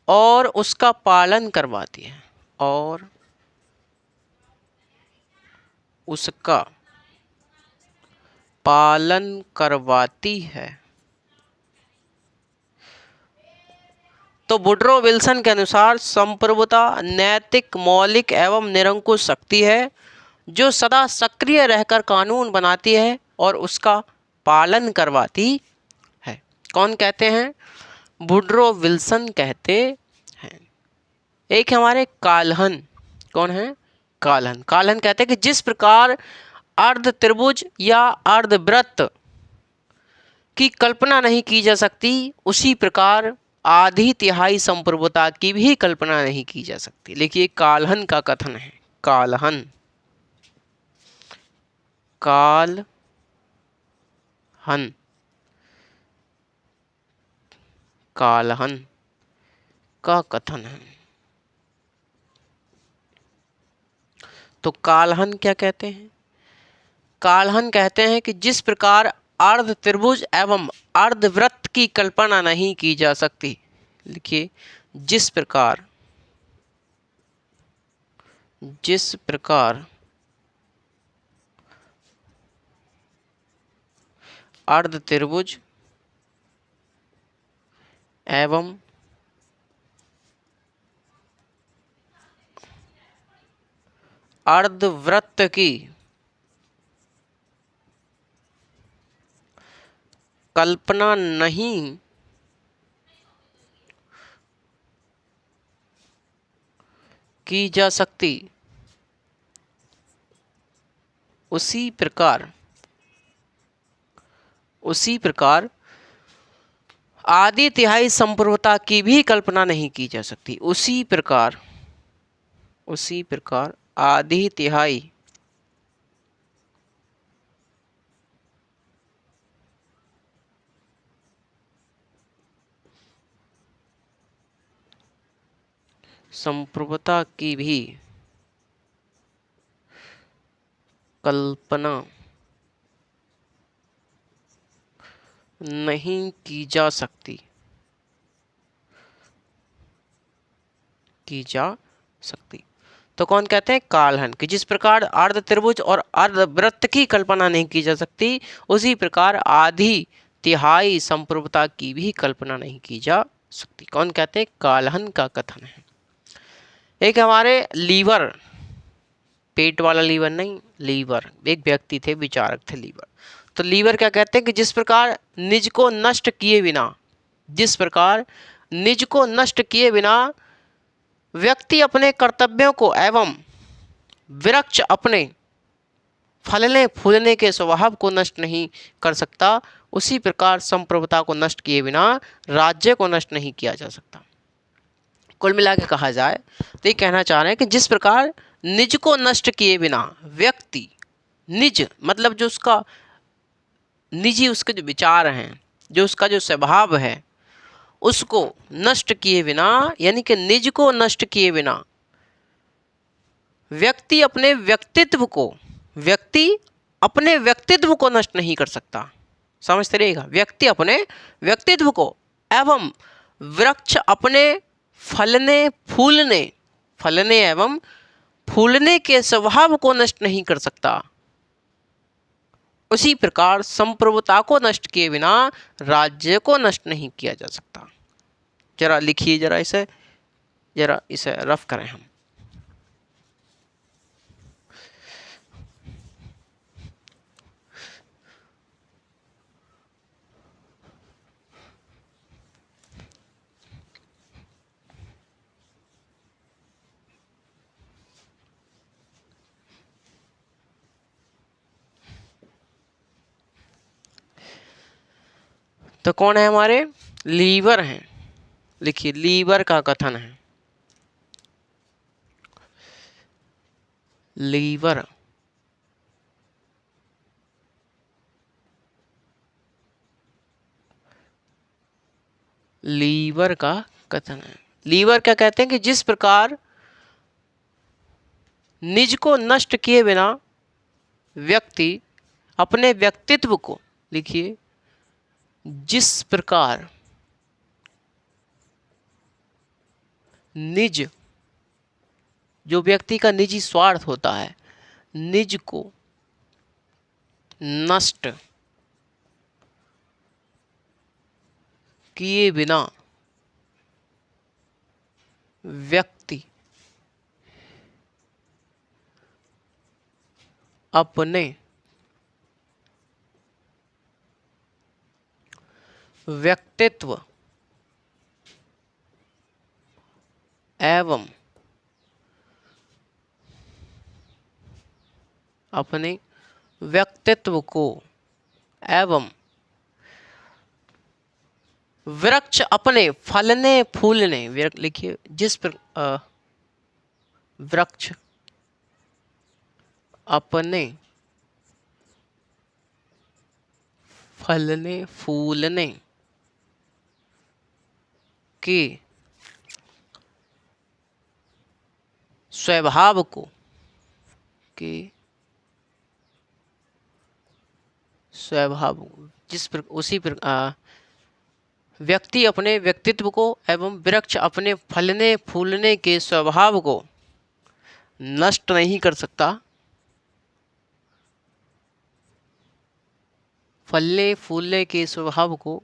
और उसका पालन करवाती है। और उसका पालन करवाती है। तो वुडरो विल्सन के अनुसार संप्रभुता नैतिक मौलिक एवं निरंकुश शक्ति है जो सदा सक्रिय रहकर कानून बनाती है और उसका पालन करवाती है। कौन कहते हैं? वुडरो विल्सन कहते हैं। एक हमारे काल्हन। कौन है? काल्हन। काल्हन कहते हैं कि जिस प्रकार अर्ध त्रिभुज या अर्धवृत्त की कल्पना नहीं की जा सकती, उसी प्रकार आधी तिहाई संप्रभुता की भी कल्पना नहीं की जा सकती। देखिए, काल्हन का कथन है। काल्हन का कथन है। तो काल्हन क्या कहते हैं? काल्हन कहते हैं कि जिस प्रकार अर्ध त्रिभुज एवं अर्धवृत्त की कल्पना नहीं की जा सकती। लिखिए, जिस प्रकार अर्ध त्रिभुज एवं अर्धवृत्त की कल्पना नहीं की जा सकती, उसी प्रकार आधी तिहाई संप्रभुता की भी कल्पना नहीं की जा सकती। उसी प्रकार आधी तिहाई संप्रभुता की भी कल्पना नहीं की जा सकती। तो कौन कहते हैं? काल्हन। कि जिस प्रकार अर्ध त्रिभुज और अर्धवृत्त की कल्पना नहीं की जा सकती, उसी प्रकार आधी तिहाई संप्रभुता की भी कल्पना नहीं की जा सकती। कौन कहते हैं? काल्हन का कथन है। एक हमारे लीवर, पेट वाला लीवर नहीं, लीवर, एक व्यक्ति थे, विचारक थे लीवर। तो लीवर क्या कहते हैं कि जिस प्रकार निज को नष्ट किए बिना व्यक्ति अपने कर्तव्यों को एवं वृक्ष अपने फलने फूलने के स्वभाव को नष्ट नहीं कर सकता, उसी प्रकार संप्रभुता को नष्ट किए बिना राज्य को नष्ट नहीं किया जा सकता। कुल मिला के कहा जाए तो ये कहना चाह रहे हैं कि जिस प्रकार निज को नष्ट किए बिना व्यक्ति, निज मतलब जो उसका निजी उसके जो विचार हैं, जो उसका जो स्वभाव है, उसको नष्ट किए बिना, यानी कि निज को नष्ट किए बिना व्यक्ति अपने व्यक्तित्व को नष्ट नहीं कर सकता। समझते रहिएगा, व्यक्ति अपने व्यक्तित्व को एवं वृक्ष अपने फलने एवं फूलने के स्वभाव को नष्ट नहीं कर सकता, उसी प्रकार संप्रभुता को नष्ट किए बिना राज्य को नष्ट नहीं किया जा सकता। जरा लिखिए, जरा इसे रफ करें हम। तो कौन है हमारे? लीवर हैं। लिखिए, लीवर का कथन है। लीवर लीवर का कथन है। लीवर क्या कहते हैं कि जिस प्रकार निज को नष्ट किए बिना व्यक्ति अपने व्यक्तित्व को, लिखिए, जिस प्रकार निज, जो व्यक्ति का निजी स्वार्थ होता है, निज को नष्ट किए बिना व्यक्ति अपने व्यक्तित्व एवं अपने व्यक्तित्व को एवं वृक्ष अपने फलने फूलने, लिखिए, जिस पर वृक्ष अपने फलने फूलने के स्वभाव को, जिस पर उसी पर व्यक्ति अपने व्यक्तित्व को एवं वृक्ष अपने फलने फूलने के स्वभाव को नष्ट नहीं कर सकता, फलने फूलने के स्वभाव को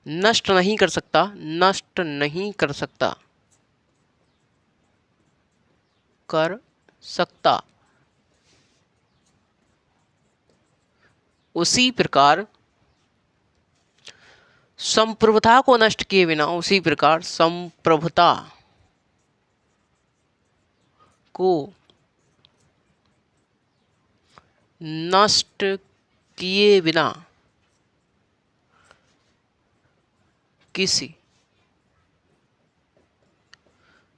नष्ट नहीं कर सकता, उसी प्रकार संप्रभुता को नष्ट किए बिना, उसी प्रकार संप्रभुता को नष्ट किए बिना किसी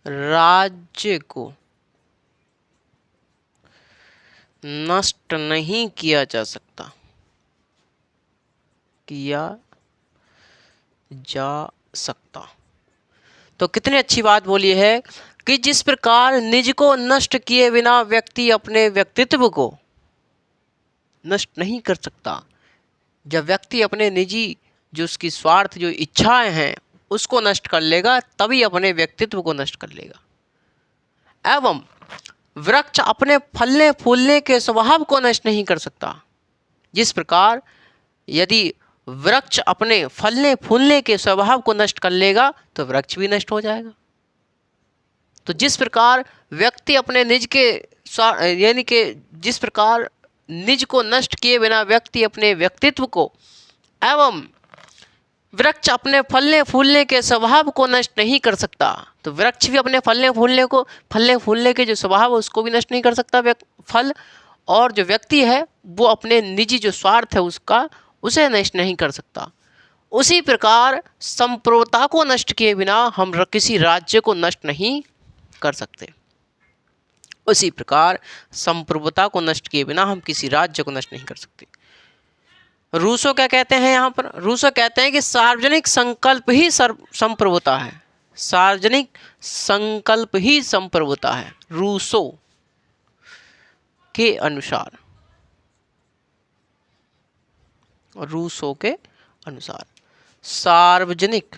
राज्य को नष्ट नहीं किया जा सकता, तो कितनी अच्छी बात बोली है कि जिस प्रकार निज को नष्ट किए बिना व्यक्ति अपने व्यक्तित्व को नष्ट नहीं कर सकता। जब व्यक्ति अपने निजी, जो उसकी स्वार्थ, जो इच्छाएं हैं, उसको नष्ट कर लेगा, तभी अपने व्यक्तित्व को नष्ट कर लेगा। एवं वृक्ष अपने फलने फूलने के स्वभाव को नष्ट नहीं कर सकता। जिस प्रकार यदि वृक्ष अपने फलने फूलने के स्वभाव को नष्ट कर लेगा तो वृक्ष भी नष्ट हो जाएगा। तो जिस प्रकार व्यक्ति अपने निज के यानी कि जिस प्रकार निज को नष्ट किए बिना व्यक्ति अपने व्यक्तित्व को एवं वृक्ष अपने फलने फूलने के स्वभाव को नष्ट नहीं कर सकता, तो वृक्ष भी अपने फलने फूलने के जो स्वभाव है उसको भी नष्ट नहीं कर सकता फल, और जो व्यक्ति है वो अपने निजी जो स्वार्थ है उसे नष्ट नहीं कर सकता। उसी प्रकार संप्रभुता को नष्ट किए बिना हम किसी राज्य को नष्ट नहीं कर सकते। उसी प्रकार संप्रभुता को नष्ट किए बिना हम किसी राज्य को नष्ट नहीं कर सकते। रूसो क्या कहते हैं यहाँ पर? रूसो कहते हैं कि सार्वजनिक संकल्प ही संप्रभुता है। सार्वजनिक संकल्प ही संप्रभुता है। रूसो के अनुसार सार्वजनिक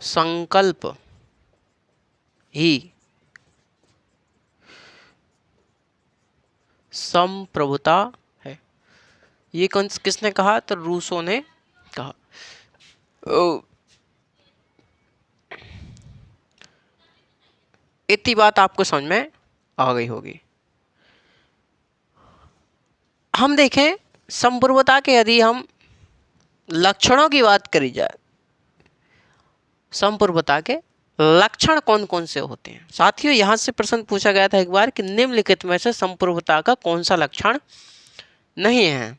संकल्प ही संप्रभुता है। ये किसने कहा? तो रूसो ने कहा। इतनी बात आपको समझ में आ गई होगी। हम देखें संप्रभुता के यदि हम लक्षणों की बात करी जाए, संप्रभुता के लक्षण कौन कौन से होते हैं? साथियों, यहाँ से प्रश्न पूछा गया था एक बार कि निम्नलिखित में से संप्रभुता का कौन सा लक्षण नहीं है,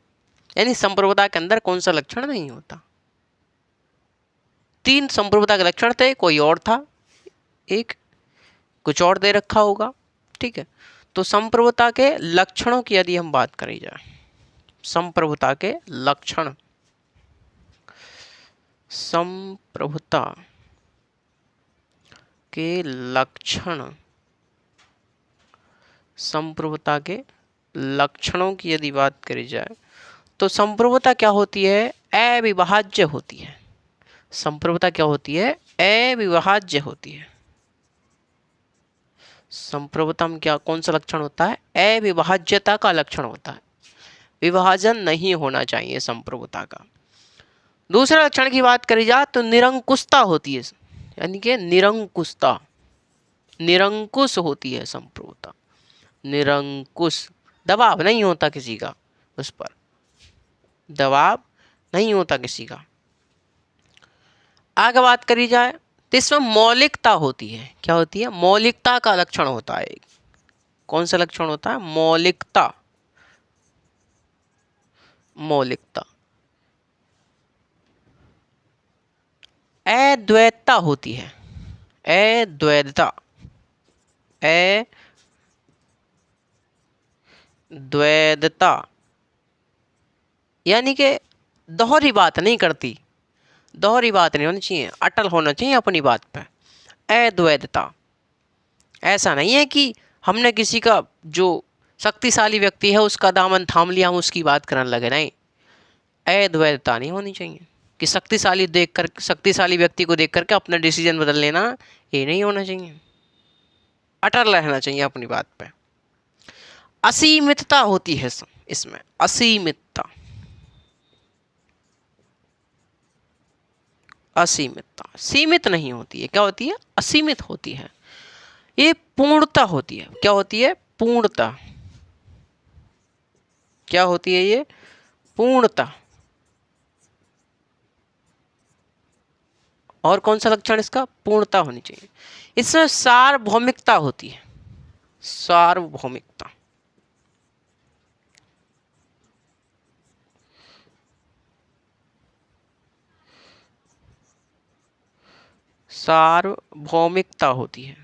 यानी संप्रभुता के अंदर कौन सा लक्षण नहीं होता। 3 संप्रभुता के लक्षण थे, कोई और था, एक कुछ और दे रखा होगा, ठीक है। तो संप्रभुता के लक्षणों की यदि हम बात करी जाए, संप्रभुता के लक्षण, संप्रभुता के लक्षण, संप्रभुता के लक्षणों की यदि बात करी जाए तो संप्रभुता क्या होती है? अविभाज्य होती है। संप्रभुता क्या होती है? अविभाज्य होती है। संप्रभुता में क्या कौन सा लक्षण होता है? अविभाज्यता का लक्षण होता है। विभाजन नहीं होना चाहिए संप्रभुता का। दूसरे लक्षण की बात करी जाए तो निरंकुशता होती है, यानी कि निरंकुशता, निरंकुश होती है संप्रभुता। निरंकुश, दबाव नहीं होता किसी का, उस पर दबाव नहीं होता किसी का। आगे बात करी जाए तो इसमें मौलिकता होती है। क्या होती है? मौलिकता का लक्षण होता है। कौन सा लक्षण होता है? मौलिकता। मौलिकता। अद्वैतता होती है। अद्वैतता, अद्वैतता, यानी कि दोहरी बात नहीं करती, दोहरी बात नहीं होनी चाहिए, अटल होना चाहिए अपनी बात पे। अद्वैतता, ऐसा नहीं है कि हमने किसी का जो शक्तिशाली व्यक्ति है उसका दामन थाम लिया, हम उसकी बात करने लगे, नहीं। अद्वैतता नहीं होनी चाहिए कि शक्तिशाली व्यक्ति को देख करके अपना डिसीजन बदल लेना, ये नहीं होना चाहिए। अटल रहना चाहिए अपनी बात पे। असीमितता होती है इसमें, असीमितता, असीमितता, सीमित नहीं होती है। क्या होती है? असीमित होती है। ये पूर्णता होती है। क्या होती है? पूर्णता। क्या होती है ये? पूर्णता। और कौन सा लक्षण इसका? पूर्णता होनी चाहिए। इसमें सार्वभौमिकता होती है। सार्वभौमिकता, सार्वभौमिकता होती है।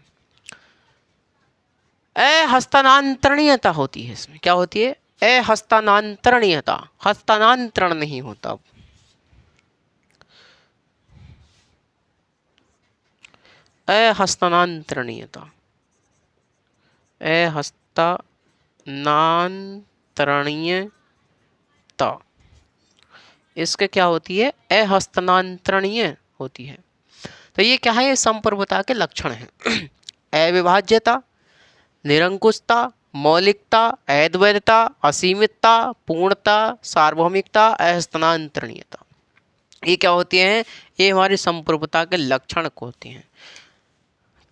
अहस्तांतरणीयता होती है इसमें। क्या होती है? अहस्तांतरणीयता, हस्तांतरण नहीं होता। अहस्तांतरणीयता, अहस्तांतरणीयता, इसके क्या होती है? अहस्तांतरणीय होती है। तो ये क्या है? ये संप्रभुता के लक्षण हैं। अविभाज्यता, निरंकुशता, मौलिकता, अद्वैतता, असीमितता, पूर्णता, सार्वभौमिकता, अहस्तांतरणीयता। ये क्या होती हैं? ये हमारी संप्रभुता के लक्षण होते हैं।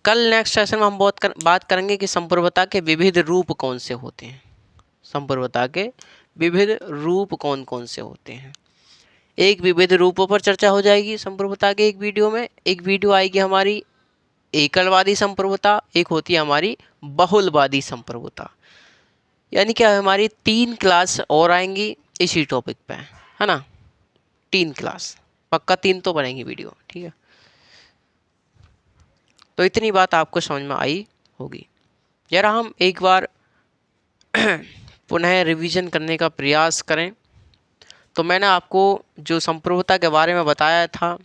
कल नेक्स्ट सेशन में हम बात करेंगे कि संप्रभुता के विविध रूप कौन से होते हैं। संप्रभुता के विविध रूप कौन कौन से होते हैं। एक विविध रूपों पर चर्चा हो जाएगी संप्रभुता के एक वीडियो में। एक वीडियो आएगी हमारी एकलवादी संप्रभुता, एक होती है हमारी बहुलवादी संप्रभुता। यानी कि हमारी 3 क्लास और आएंगी इसी टॉपिक पे, है ना। 3 क्लास पक्का, 3 तो बनेंगी वीडियो, ठीक है। तो इतनी बात आपको समझ में आई होगी। जरा हम एक बार पुनः रिवीजन करने का प्रयास करें। तो मैंने आपको जो संप्रभुता के बारे में बताया था,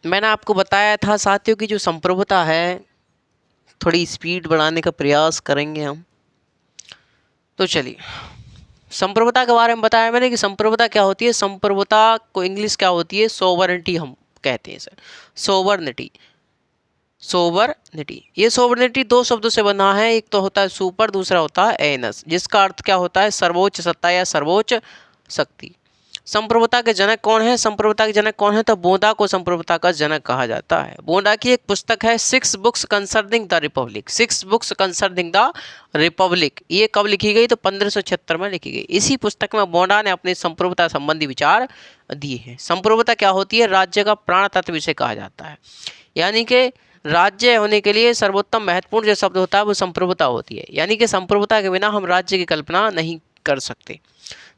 मैंने आपको बताया था साथियों की जो संप्रभुता है, थोड़ी स्पीड बढ़ाने का प्रयास करेंगे हम। तो चलिए, संप्रभुता के बारे में बताया मैंने कि संप्रभुता क्या होती है। संप्रभुता को इंग्लिश क्या होती है? सोवरेंटी हम कहते हैं इसे। सोवर्निटी, सोवर्निटी, ये सोवर्निटी दो शब्दों से बना है, एक तो होता है सुपर, दूसरा होता है एनस, जिसका अर्थ क्या होता है, सर्वोच्च सत्ता या सर्वोच्च शक्ति। संप्रभुता के जनक कौन है? संप्रभुता के जनक कौन है? तो बोंदा को संप्रभुता का जनक कहा जाता है। बोंदा की एक पुस्तक है 6 books concerning the Republic, 6 books concerning the Republic. ये कब लिखी गई? तो 1576 में लिखी गई। इसी पुस्तक में बोंदा ने अपने संप्रभुता संबंधी विचार दिए हैं। संप्रभुता क्या होती है? राज्य का प्राण तत्व इसे कहा जाता है, यानी कि राज्य होने के लिए सर्वोत्तम महत्वपूर्ण जो शब्द होता है वो संप्रभुता होती है, यानी कि संप्रभुता के बिना हम राज्य की कल्पना नहीं कर सकते।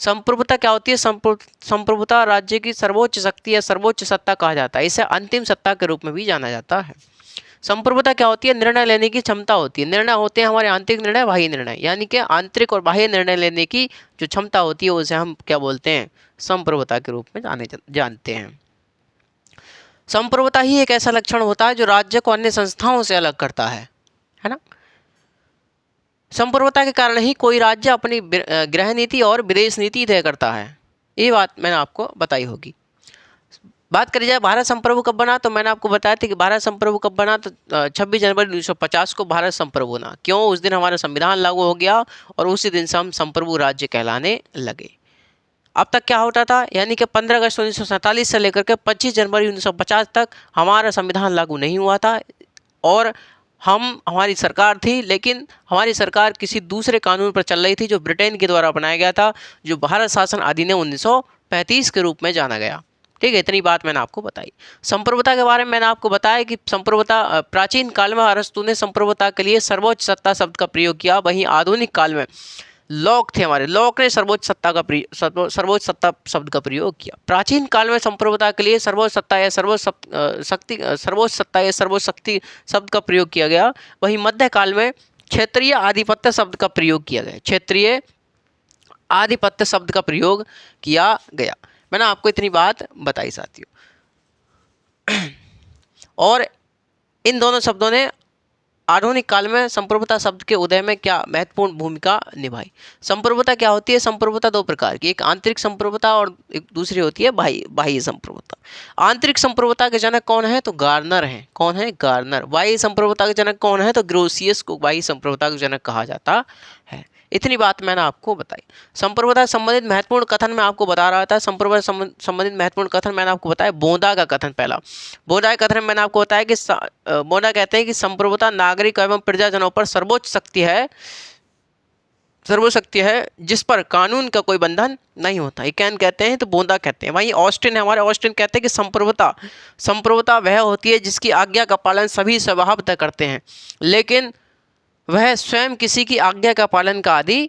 संप्रभुता क्या होती है? संप्रभुता राज्य की सर्वोच्च शक्ति या सर्वोच्च सत्ता कहा जाता है, इसे अंतिम सत्ता के रूप में भी जाना जाता है। संप्रभुता क्या होती है? निर्णय लेने की क्षमता होती है। निर्णय होते हैं हमारे आंतरिक निर्णय, बाह्य निर्णय, यानी कि आंतरिक और बाह्य निर्णय लेने की जो क्षमता होती है उसे हम क्या बोलते हैं? संप्रभुता के रूप में जानते हैं। संप्रभुता ही एक ऐसा लक्षण होता है जो राज्य को अन्य संस्थाओं से अलग करता है ना। संप्रभुता के कारण ही कोई राज्य अपनी गृह नीति और विदेश नीति तय करता है, ये बात मैंने आपको बताई होगी। बात करी जाए भारत संप्रभु कब बना, तो मैंने आपको बताया था कि भारत संप्रभु कब बना, तो 26 जनवरी 1950 को भारत संप्रभु बना। क्यों? उस दिन हमारा संविधान लागू हो गया और उसी दिन से हम संप्रभु राज्य कहलाने लगे। अब तक क्या होता था, यानी कि 15 अगस्त 1947 से लेकर के 25 जनवरी 1950 तक हमारा संविधान लागू नहीं हुआ था और हमारी सरकार थी, लेकिन हमारी सरकार किसी दूसरे कानून पर चल रही थी जो ब्रिटेन के द्वारा बनाया गया था, जो भारत शासन अधिनियम 1935 के रूप में जाना गया। ठीक है, इतनी बात मैंने आपको बताई। संप्रभुता के बारे में मैंने आपको बताया कि संप्रभुता प्राचीन काल में अरस्तु ने संप्रभुता के लिए सर्वोच्च सत्ता शब्द का प्रयोग किया, वहीं आधुनिक काल में लॉक थे हमारे, लॉक ने सर्वोच्च सत्ता शब्द का प्रयोग किया। प्राचीन काल में संप्रभुता के लिए सर्वोच्च सत्ता या सर्वोच्च शक्ति शब्द का प्रयोग किया गया, वहीं मध्य काल में क्षेत्रीय आधिपत्य शब्द का प्रयोग किया गया, क्षेत्रीय आधिपत्य शब्द का प्रयोग किया गया। मैंने आपको इतनी बात बताई साथियों। और इन दोनों शब्दों ने आधुनिक काल में संप्रभुता शब्द के उदय में क्या महत्वपूर्ण भूमिका निभाई। संप्रभुता क्या होती है? संप्रभुता दो प्रकार की, एक आंतरिक संप्रभुता और एक दूसरी होती है बाह्य संप्रभुता। आंतरिक संप्रभुता के जनक कौन है? तो गार्नर है। कौन है? गार्नर। बाह्य संप्रभुता के जनक कौन है? तो ग्रोसियस को बाह्य संप्रभुता का जनक कहा जाता है। इतनी बात मैंने आपको बताई। संप्रभुता संबंधित महत्वपूर्ण कथन मैं आपको बता रहा था। संप्रभुता संबंधित महत्वपूर्ण कथन मैंने आपको बताया। बोंदा का कथन, पहला बोंदा का कथन मैंने आपको बताया कि बोंदा कहते हैं कि संप्रभुता नागरिक एवं प्रजाजनों पर सर्वोच्च शक्ति है जिस पर कानून का कोई बंधन नहीं होता। ये कैन कहते हैं, तो बोंदा कहते हैं। वहीं ऑस्टिन है हमारे, ऑस्टिन कहते हैं कि संप्रभुता वह होती है जिसकी आज्ञा का पालन सभी स्वभावतः करते हैं, लेकिन वह स्वयं किसी की आज्ञा का पालन का आदि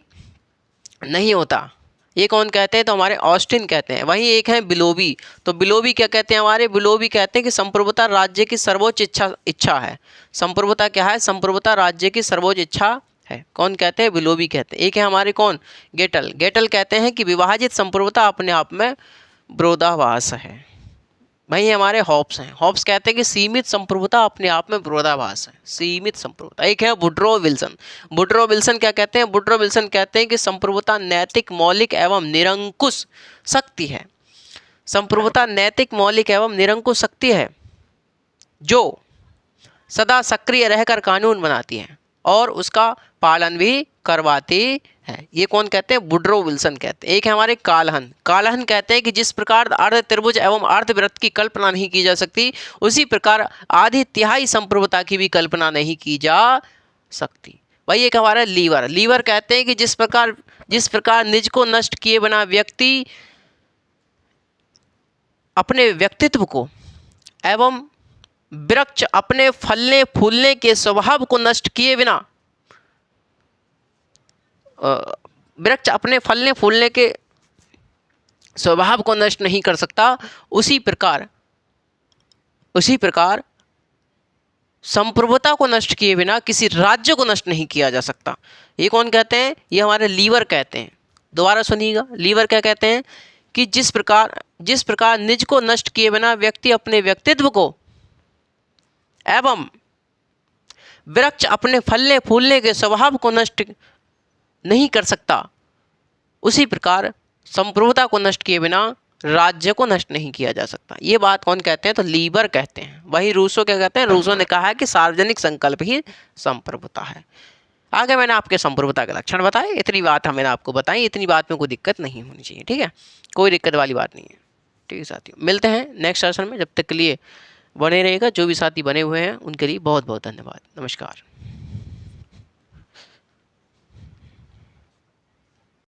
नहीं होता। ये कौन कहते हैं? तो हमारे ऑस्टिन कहते हैं। वहीं एक है बिलोबी, तो बिलोबी क्या कहते हैं? हमारे बिलोबी कहते हैं कि संप्रभुता राज्य की सर्वोच्च इच्छा है। संप्रभुता क्या है? संप्रभुता राज्य की सर्वोच्च इच्छा है। कौन कहते हैं? बिलोबी कहते हैं। एक है हमारे कौन? गेटल कहते हैं कि विभाजित संप्रभुता अपने आप में विरोधाभास है। वहीं हमारे हॉब्स हैं। हॉब्स कहते हैं कि सीमित संप्रभुता अपने आप में विरोधाभास है, सीमित संप्रभुता। एक है वुडरो विल्सन क्या कहते हैं? वुडरो विल्सन कहते हैं कि संप्रभुता नैतिक, मौलिक एवं निरंकुश शक्ति है। संप्रभुता नैतिक, मौलिक एवं निरंकुश शक्ति है जो सदा सक्रिय रहकर कानून बनाती है और उसका पालन भी करवाती है। ये कौन कहते हैं? वुडरो विल्सन कहते हैं। एक है हमारे कालहन कहते हैं कि जिस प्रकार अर्ध त्रिभुज एवं अर्धवृत्त की कल्पना नहीं की जा सकती, उसी प्रकार आधी तिहाई संप्रभुता की भी कल्पना नहीं की जा सकती। वही एक हमारा लीवर कहते हैं कि जिस प्रकार निज को नष्ट किए बिना व्यक्ति अपने व्यक्तित्व को एवं वृक्ष अपने फलने फूलने के स्वभाव को नष्ट किए बिना वृक्ष अपने फलने फूलने के स्वभाव को नष्ट नहीं कर सकता, उसी प्रकार संप्रभुता को नष्ट किए बिना किसी राज्य को नष्ट नहीं किया जा सकता। ये कौन कहते हैं? ये हमारे लीवर कहते हैं। दोबारा सुनिएगा, लीवर क्या कहते हैं? कि जिस प्रकार निज को नष्ट किए बिना व्यक्ति अपने व्यक्तित्व को एवं वृक्ष अपने फलने फूलने के स्वभाव को नष्ट नहीं कर सकता, उसी प्रकार संप्रभुता को नष्ट किए बिना राज्य को नष्ट नहीं किया जा सकता। ये बात कौन कहते हैं? तो लीबर कहते हैं। वही रूसो क्या कहते हैं? रूसो ने कहा है कि सार्वजनिक संकल्प ही संप्रभुता है। आगे मैंने आपके संप्रभुता के लक्षण बताए, इतनी बात मैंने आपको बताई, इतनी बात में कोई दिक्कत नहीं होनी चाहिए, ठीक है, कोई दिक्कत वाली बात नहीं है। ठीक है साथियों, मिलते हैं नेक्स्ट सेशन में, जब तक के लिए बने रहेगा। जो भी साथी बने हुए हैं उनके लिए बहुत बहुत धन्यवाद। नमस्कार।